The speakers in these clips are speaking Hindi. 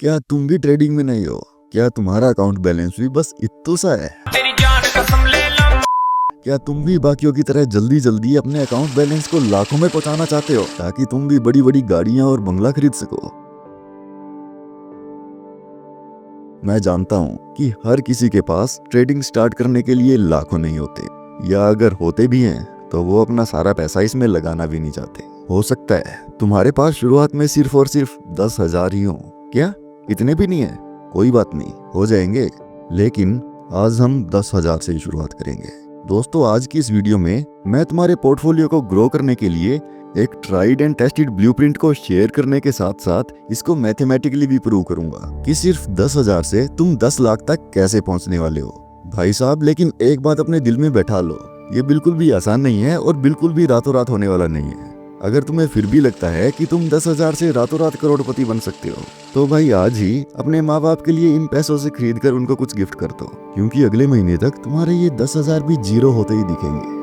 क्या तुम भी ट्रेडिंग में नहीं हो? क्या तुम्हारा अकाउंट बैलेंस भी बस इतना सा है? क्या तुम भी बाकियों की तरह जल्दी जल्दी अपने अकाउंट बैलेंस को लाखों में पहुंचाना चाहते हो ताकि तुम भी बड़ी बड़ी गाड़ियां और बंगला खरीद सको? मैं जानता हूं कि हर किसी के पास ट्रेडिंग स्टार्ट करने के लिए लाखों नहीं होते, या अगर होते भी हैं तो वो अपना सारा पैसा इसमें लगाना भी नहीं चाहते। हो सकता है तुम्हारे पास शुरुआत में सिर्फ और सिर्फ 10,000 ही हो। क्या इतने भी नहीं है? कोई बात नहीं, हो जाएंगे। लेकिन आज हम 10,000 से ही शुरुआत करेंगे। दोस्तों, आज की इस वीडियो में मैं तुम्हारे पोर्टफोलियो को ग्रो करने के लिए एक ट्राइड एंड टेस्टेड ब्लूप्रिंट को शेयर करने के साथ साथ इसको मैथमेटिकली भी प्रूव करूंगा कि सिर्फ 10,000 से तुम 10 लाख तक कैसे पहुंचने वाले हो। भाई साहब, लेकिन एक बात अपने दिल में बैठा लो, ये बिल्कुल भी आसान नहीं है और बिल्कुल भी रातों रात होने वाला नहीं है। अगर तुम्हें फिर भी लगता है कि तुम 10,000 से रातों रात करोड़पति बन सकते हो, तो भाई आज ही अपने माँ बाप के लिए इन पैसों से खरीद कर उनको कुछ गिफ्ट कर दो, क्योंकि अगले महीने तक तुम्हारे ये 10,000 भी जीरो होते ही दिखेंगे।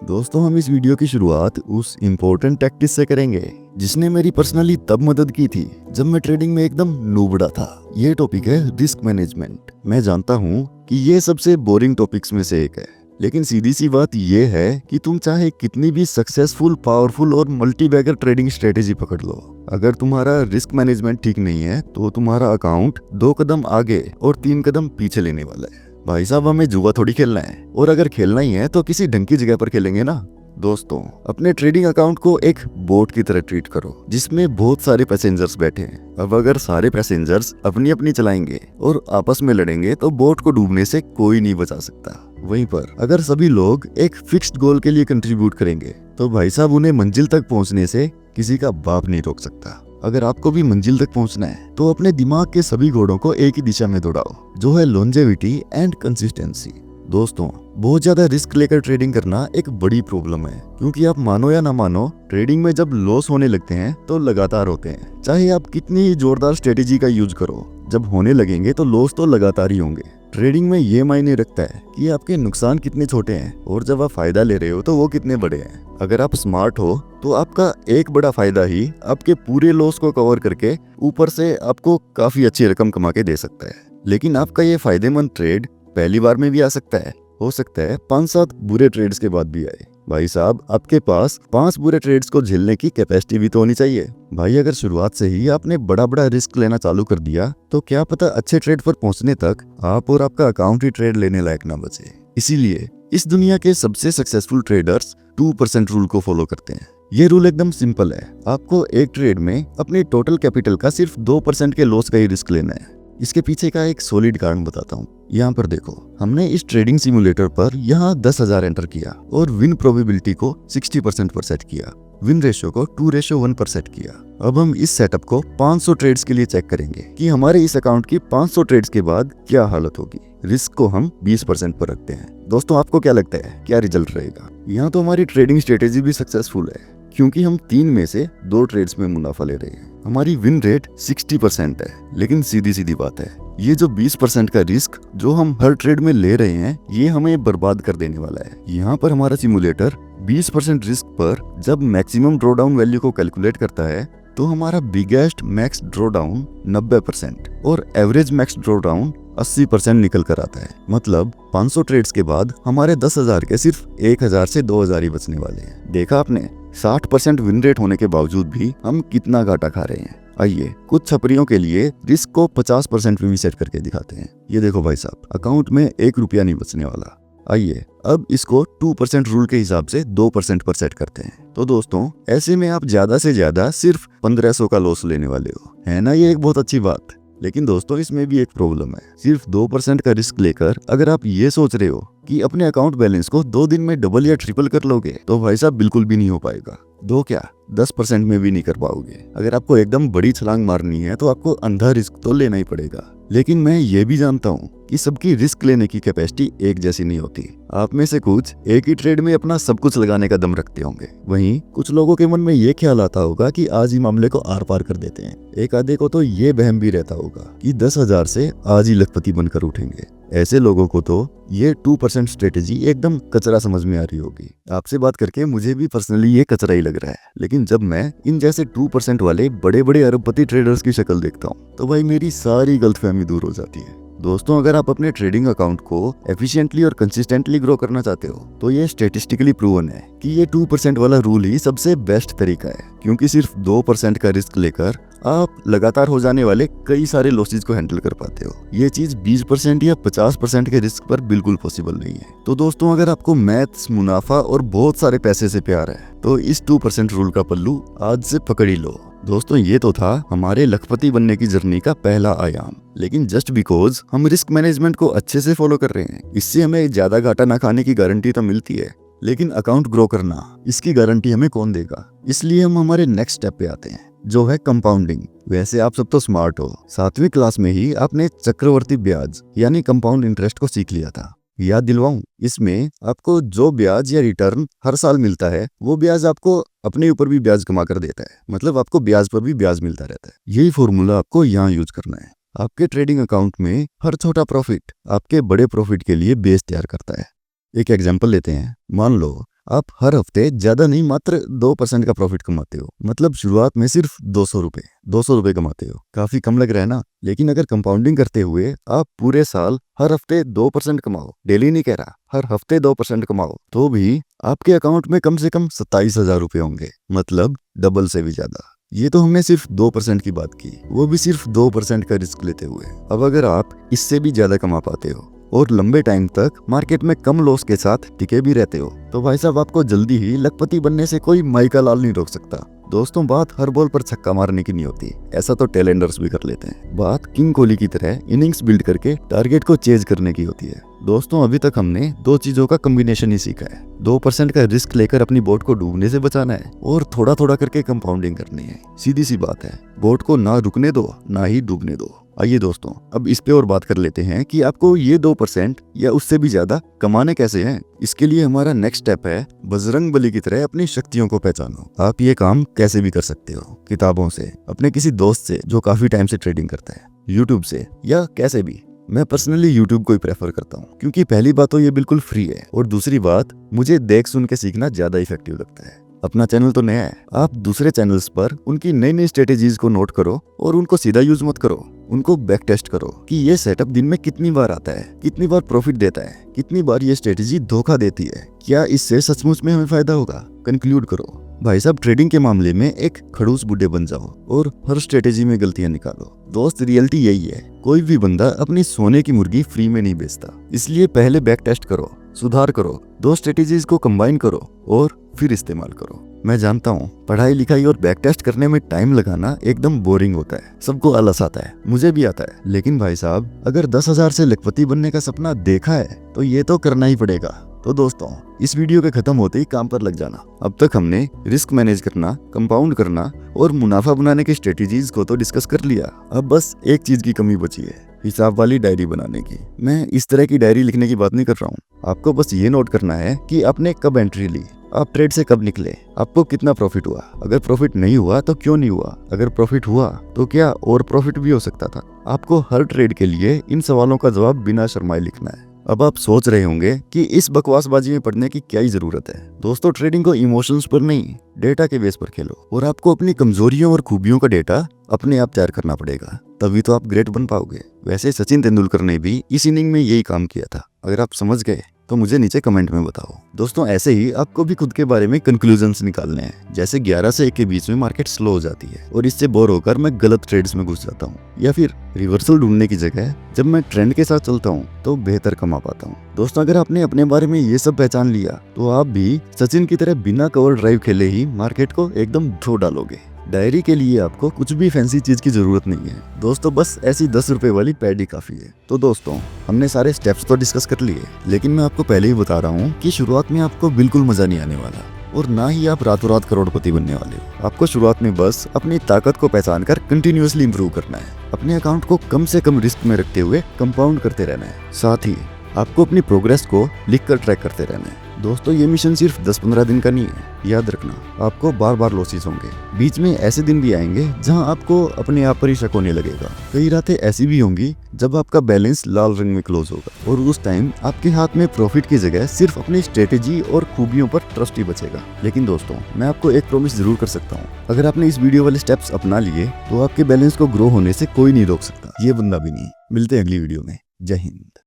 दोस्तों, हम इस वीडियो की शुरुआत उस इम्पोर्टेंट टैक्टिस से करेंगे जिसने मेरी पर्सनली तब मदद की थी जब मैं ट्रेडिंग में एकदम नूबड़ा था। ये टॉपिक है रिस्क मैनेजमेंट। मैं जानता हूँ कि ये सबसे बोरिंग टॉपिक्स में से एक है, लेकिन सीधी सी बात ये है कि तुम चाहे कितनी भी सक्सेसफुल, पावरफुल और मल्टी बैगर ट्रेडिंग स्ट्रेटेजी पकड़ लो, अगर तुम्हारा रिस्क मैनेजमेंट ठीक नहीं है तो तुम्हारा अकाउंट 2 कदम आगे और 3 कदम पीछे लेने वाला है। भाई साहब, हमें जुआ थोड़ी खेलना है, और अगर खेलना ही है तो किसी ढंग की जगह पर खेलेंगे ना। दोस्तों, अपने ट्रेडिंग अकाउंट को एक बोट की तरह ट्रीट करो जिसमें बहुत सारे पैसेंजर्स बैठे हैं। अब अगर सारे पैसेंजर्स अपनी अपनी चलाएंगे और आपस में लड़ेंगे तो बोट को डूबने से कोई नहीं बचा सकता। वहीं पर अगर सभी लोग एक फिक्स्ड गोल के लिए कंट्रीब्यूट करेंगे तो भाई साहब उन्हें मंजिल तक पहुंचने से किसी का बाप नहीं रोक सकता। अगर आपको भी मंजिल तक पहुंचना है तो अपने दिमाग के सभी घोड़ों को एक ही दिशा में दौड़ाओ, जो है लॉन्जेविटी एंड कंसिस्टेंसी। दोस्तों, बहुत ज्यादा रिस्क लेकर ट्रेडिंग करना एक बड़ी प्रॉब्लम है, क्योंकि आप मानो या ना मानो, ट्रेडिंग में जब लॉस होने लगते हैं तो लगातार होते हैं। चाहे आप कितनी ही जोरदार स्ट्रेटेजी का यूज करो, जब होने लगेंगे तो लॉस तो लगातार ही होंगे। ट्रेडिंग में ये मायने रखता है कि आपके नुकसान कितने छोटे हैं और जब आप फायदा ले रहे हो तो वो कितने बड़े हैं। अगर आप स्मार्ट हो तो आपका एक बड़ा फायदा ही आपके पूरे लॉस को कवर करके ऊपर से आपको काफी अच्छी रकम कमा के दे सकता है। लेकिन आपका ये फायदेमंद ट्रेड पहली बार में भी आ सकता है, हो सकता है 5-7 बुरे ट्रेड्स के बाद भी आए। भाई साहब, आपके पास 5 बुरे ट्रेड्स को झेलने की कैपेसिटी भी तो होनी चाहिए। भाई, अगर शुरुआत से ही आपने बड़ा बड़ा रिस्क लेना चालू कर दिया तो क्या पता अच्छे ट्रेड पर पहुंचने तक आप और आपका अकाउंट ही ट्रेड लेने लायक ना बचे। इसीलिए इस दुनिया के सबसे सक्सेसफुल ट्रेडर्स 2% रूल को फॉलो करते हैं। ये रूल एकदम सिंपल है। आपको एक ट्रेड में अपने टोटल कैपिटल का सिर्फ 2% के लॉस का ही रिस्क लेना है। इसके पीछे का एक सॉलिड कारण बताता हूँ। यहाँ पर देखो, हमने इस ट्रेडिंग सिमुलेटर पर यहाँ 10,000 एंटर किया और विन प्रोबेबिलिटी को 60% पर सेट किया, विन रेशियो को 2:1 पर सेट किया। अब हम इस सेटअप को 500 ट्रेड्स के लिए चेक करेंगे कि हमारे इस अकाउंट की 500 ट्रेड्स के बाद क्या हालत होगी। रिस्क को हम 20% पर रखते हैं। दोस्तों, आपको क्या लगता है क्या रिजल्ट रहेगा? यहाँ तो हमारी ट्रेडिंग स्ट्रेटेजी भी सक्सेसफुल है, क्योंकि हम 3 में से 2 ट्रेड्स में मुनाफा ले रहे हैं। हमारी विन रेट 60% है। लेकिन सीधी सीधी बात है, ये जो 20% का रिस्क जो हम हर ट्रेड में ले रहे हैं, ये हमें बर्बाद कर देने वाला है। यहाँ पर हमारा सिमुलेटर 20% रिस्क पर जब मैक्सिमम ड्रॉडाउन वैल्यू को कैलकुलेट करता है तो हमारा बिगेस्ट मैक्स ड्रॉडाउन 90% और एवरेज मैक्स ड्रॉडाउन 80% निकल कर आता है। मतलब 500 ट्रेड्स के बाद हमारे 10,000 के सिर्फ 1,000 से 2,000 ही बचने वाले हैं। देखा आपने, 60% विन रेट होने के बावजूद भी हम कितना घाटा खा रहे हैं। आइए कुछ छपरियों के लिए रिस्क को 50% में भी सेट करके दिखाते हैं। ये देखो भाई साहब, अकाउंट में 1 रुपया नहीं बचने वाला। आइए अब इसको 2% रूल के हिसाब से 2% पर सेट करते हैं। तो दोस्तों, ऐसे में आप ज्यादा से ज्यादा सिर्फ 1500 का लॉस लेने वाले हो, है ना? ये एक बहुत अच्छी बात। लेकिन दोस्तों, इसमें भी एक प्रॉब्लम है। सिर्फ 2% का रिस्क लेकर अगर आप ये सोच रहे हो कि अपने अकाउंट बैलेंस को 2 दिन में डबल या ट्रिपल कर लोगे, तो भाई साहब बिल्कुल भी नहीं हो पाएगा। 2 क्या 10% में भी नहीं कर पाओगे। अगर आपको एकदम बड़ी छलांग मारनी है तो आपको अंधा रिस्क तो लेना ही पड़ेगा। लेकिन मैं ये भी जानता हूँ कि सबकी रिस्क लेने की कैपेसिटी एक जैसी नहीं होती। आप में से कुछ एक ही ट्रेड में अपना सब कुछ लगाने का दम रखते होंगे, वहीं कुछ लोगों के मन में ये ख्याल आता होगा कि आज ही मामले को आर पार कर देते हैं। एक आधे को तो ये वहम भी रहता होगा कि 10,000 से आज ही लखपति बनकर उठेंगे। ऐसे लोगों को तो ये 2% स्ट्रेटेजी एकदम कचरा समझ में आ रही होगी। आपसे बात करके मुझे भी पर्सनली ये कचरा ही लग रहा है, लेकिन जब मैं इन जैसे 2% वाले बड़े बड़े अरबपति ट्रेडर्स की शक्ल देखता हूँ तो भाई मेरी सारी गलतफहमी दूर हो जाती है। दोस्तों, अगर आप अपने ट्रेडिंग अकाउंट को एफिशिएंटली और कंसिस्टेंटली ग्रो करना चाहते हो तो ये स्टेटिस्टिकली प्रूवन है कि ये 2% वाला रूल ही सबसे बेस्ट तरीका है, क्योंकि सिर्फ 2% का रिस्क लेकर आप लगातार हो जाने वाले कई सारे लॉसेज को हैंडल कर पाते हो। ये चीज 20% या 50% के रिस्क पर बिल्कुल पॉसिबल नहीं है। तो दोस्तों, अगर आपको मैथ्स, मुनाफा और बहुत सारे पैसे से प्यार है तो इस 2% रूल का पल्लू आज से पकड़ ही लो। दोस्तों, ये तो था हमारे लखपति बनने की जर्नी का पहला आयाम, लेकिन जस्ट बिकॉज हम रिस्क मैनेजमेंट को अच्छे से फॉलो कर रहे हैं, इससे हमें ज्यादा घाटा ना खाने की गारंटी तो मिलती है, लेकिन अकाउंट ग्रो करना इसकी गारंटी हमें कौन देगा। इसलिए हम हमारे नेक्स्ट स्टेप पे आते हैं, जो है कंपाउंडिंग। वैसे आप सब तो स्मार्ट हो, 7वीं क्लास में ही आपने चक्रवर्ती ब्याज यानी कंपाउंड इंटरेस्ट को सीख लिया था। याद दिलवाऊं, इसमें आपको जो ब्याज या रिटर्न हर साल मिलता है वो ब्याज आपको अपने ऊपर भी ब्याज कमा कर देता है, मतलब आपको ब्याज पर भी ब्याज मिलता रहता है। यही फॉर्मूला आपको यहाँ यूज करना है। आपके ट्रेडिंग अकाउंट में हर छोटा प्रॉफिट आपके बड़े प्रॉफिट के लिए बेस तैयार करता है। एक एग्जाम्पल लेते हैं। मान लो आप हर हफ्ते ज्यादा नहीं मात्र 2% का प्रॉफिट कमाते हो, मतलब शुरुआत में सिर्फ 200 रुपए कमाते हो। काफी कम लग रहा है ना, लेकिन अगर कंपाउंडिंग करते हुए आप पूरे साल हर हफ्ते 2% कमाओ, डेली नहीं कह रहा, हर हफ्ते 2% कमाओ, तो भी आपके अकाउंट में कम से कम 27,000 रुपए होंगे, मतलब डबल से भी ज्यादा। ये तो हमने सिर्फ 2% की बात की, वो भी सिर्फ 2% का रिस्क लेते हुए। अब अगर आप इससे भी ज्यादा कमा पाते हो और लंबे टाइम तक मार्केट में कम लॉस के साथ टिके भी रहते हो तो भाई साहब, आपको जल्दी ही लखपति बनने से कोई माइका लाल नहीं रोक सकता। दोस्तों, बात हर बॉल पर छक्का मारने की नहीं होती, ऐसा तो टेलेंडर्स भी कर लेते हैं। बात किंग कोहली की तरह इनिंग्स बिल्ड करके टारगेट को चेज करने की होती है। दोस्तों, अभी तक हमने दो चीजों का कॉम्बिनेशन ही सीखा है। 2% का रिस्क लेकर अपनी बोट को डूबने से बचाना है और थोड़ा थोड़ा करके कंपाउंडिंग करनी है। सीधी सी बात है, बोट को ना रुकने दो ना ही डूबने दो। आइए दोस्तों, अब इस पे और बात कर लेते हैं कि आपको ये 2% या उससे भी ज्यादा कमाने कैसे हैं। इसके लिए हमारा नेक्स्ट स्टेप है बजरंग बली की तरह अपनी शक्तियों को पहचानो। आप ये काम कैसे भी कर सकते हो, किताबों से, अपने किसी दोस्त से जो काफी टाइम से ट्रेडिंग करता है, यूट्यूब से, या कैसे भी। मैं पर्सनली यूट्यूब को ही प्रेफर करता हूँ, क्योंकि पहली बात तो ये बिल्कुल फ्री है और दूसरी बात मुझे देख सुन के सीखना ज्यादा इफेक्टिव लगता है। अपना चैनल तो नया है, आप दूसरे चैनल्स पर उनकी नई नई स्ट्रेटेजीज को नोट करो और उनको सीधा यूज मत करो, उनको बैक टेस्ट करो कि ये सेटअप दिन में कितनी बार आता है, कितनी बार प्रॉफिट देता है, कितनी बार ये स्ट्रेटेजी धोखा देती है, क्या इससे सचमुच में हमें फायदा होगा। कंक्लूड करो। भाई साहब, ट्रेडिंग के मामले में एक खड़ूस बुड्ढे बन जाओ और हर स्ट्रेटेजी में गलतियां निकालो। दोस्त, रियलिटी यही है, कोई भी बंदा अपनी सोने की मुर्गी फ्री में नहीं बेचता। इसलिए पहले बैक टेस्ट करो, सुधार करो, दो स्ट्रेटेजीज को कंबाइन करो और फिर इस्तेमाल करो। मैं जानता हूँ पढ़ाई लिखाई और बैक टेस्ट करने में टाइम लगाना एकदम बोरिंग होता है, सबको आलस आता है, मुझे भी आता है, लेकिन भाई साहब, अगर 10,000 से लखपति बनने का सपना देखा है तो ये तो करना ही पड़ेगा। तो दोस्तों, इस वीडियो के खत्म होते ही काम पर लग जाना। अब तक हमने रिस्क मैनेज करना, कंपाउंड करना और मुनाफा बनाने की स्ट्रेटेजीज को तो डिस्कस कर लिया। अब बस एक चीज की कमी बची है, हिसाब वाली डायरी बनाने की। मैं इस तरह की डायरी लिखने की बात नहीं कर रहा हूँ, आपको बस ये नोट करना है कि आपने कब एंट्री ली, आप ट्रेड से कब निकले, आपको कितना प्रॉफिट हुआ, अगर प्रॉफिट नहीं हुआ तो क्यों नहीं हुआ, अगर प्रॉफिट हुआ तो क्या और प्रॉफिट भी हो सकता था। आपको हर ट्रेड के लिए इन सवालों का जवाब बिना शर्माए लिखना है। अब आप सोच रहे होंगे कि इस बकवासबाजी में पढ़ने की क्या ही जरूरत है। दोस्तों, ट्रेडिंग को इमोशंस पर नहीं, डेटा के बेस पर खेलो और आपको अपनी कमजोरियों और खूबियों का डेटा अपने आप तैयार करना पड़ेगा, तभी तो आप ग्रेट बन पाओगे। वैसे सचिन तेंदुलकर ने भी इस इनिंग में यही काम किया था। अगर आप समझ गए तो मुझे नीचे कमेंट में बताओ। दोस्तों, ऐसे ही आपको भी खुद के बारे में कंक्लूजन्स निकालने हैं। जैसे 11 से 1 के बीच में मार्केट स्लो हो जाती है और इससे बोर होकर मैं गलत ट्रेड्स में घुस जाता हूँ, या फिर रिवर्सल ढूंढने की जगह जब मैं ट्रेंड के साथ चलता हूँ तो बेहतर कमा पाता हूँ। दोस्तों, अगर आपने अपने बारे में ये सब पहचान लिया तो आप भी सचिन की तरह बिना कवर ड्राइव खेले ही मार्केट को एकदम धो डालोगे। डायरी के लिए आपको कुछ भी फैंसी चीज की जरूरत नहीं है दोस्तों, बस ऐसी 10 रुपए वाली पैड ही काफी है। तो दोस्तों, हमने सारे स्टेप्स तो डिस्कस कर लिए, लेकिन मैं आपको पहले ही बता रहा हूँ कि शुरुआत में आपको बिल्कुल मजा नहीं आने वाला। और ना ही आप रातों रात करोड़पति बनने वाले हो। आपको शुरुआत में बस अपनी ताकत को पहचान कर कंटिन्यूअसली इंप्रूव करना है। अपने अकाउंट को कम से कम रिस्क में रखते हुए कंपाउंड करते रहना है। साथ ही आपको अपनी प्रोग्रेस को लिख कर ट्रैक करते रहना है। दोस्तों, ये मिशन सिर्फ 10-15 दिन का नहीं है। याद रखना, आपको बार बार लॉसेस होंगे। बीच में ऐसे दिन भी आएंगे जहां आपको अपने आप पर ही शक होने लगेगा। कई रातें ऐसी भी होंगी जब आपका बैलेंस लाल रंग में क्लोज होगा और उस टाइम आपके हाथ में प्रॉफिट की जगह सिर्फ अपनी स्ट्रेटेजी और खूबियों पर ट्रस्ट ही बचेगा। लेकिन दोस्तों, मैं आपको एक प्रॉमिस जरूर कर सकता हूँ, अगर आपने इस वीडियो वाले स्टेप्स अपना लिए तो आपके बैलेंस को ग्रो होने से कोई नहीं रोक सकता, ये बंदा भी नहीं। मिलते हैं अगली वीडियो में। जय हिंद।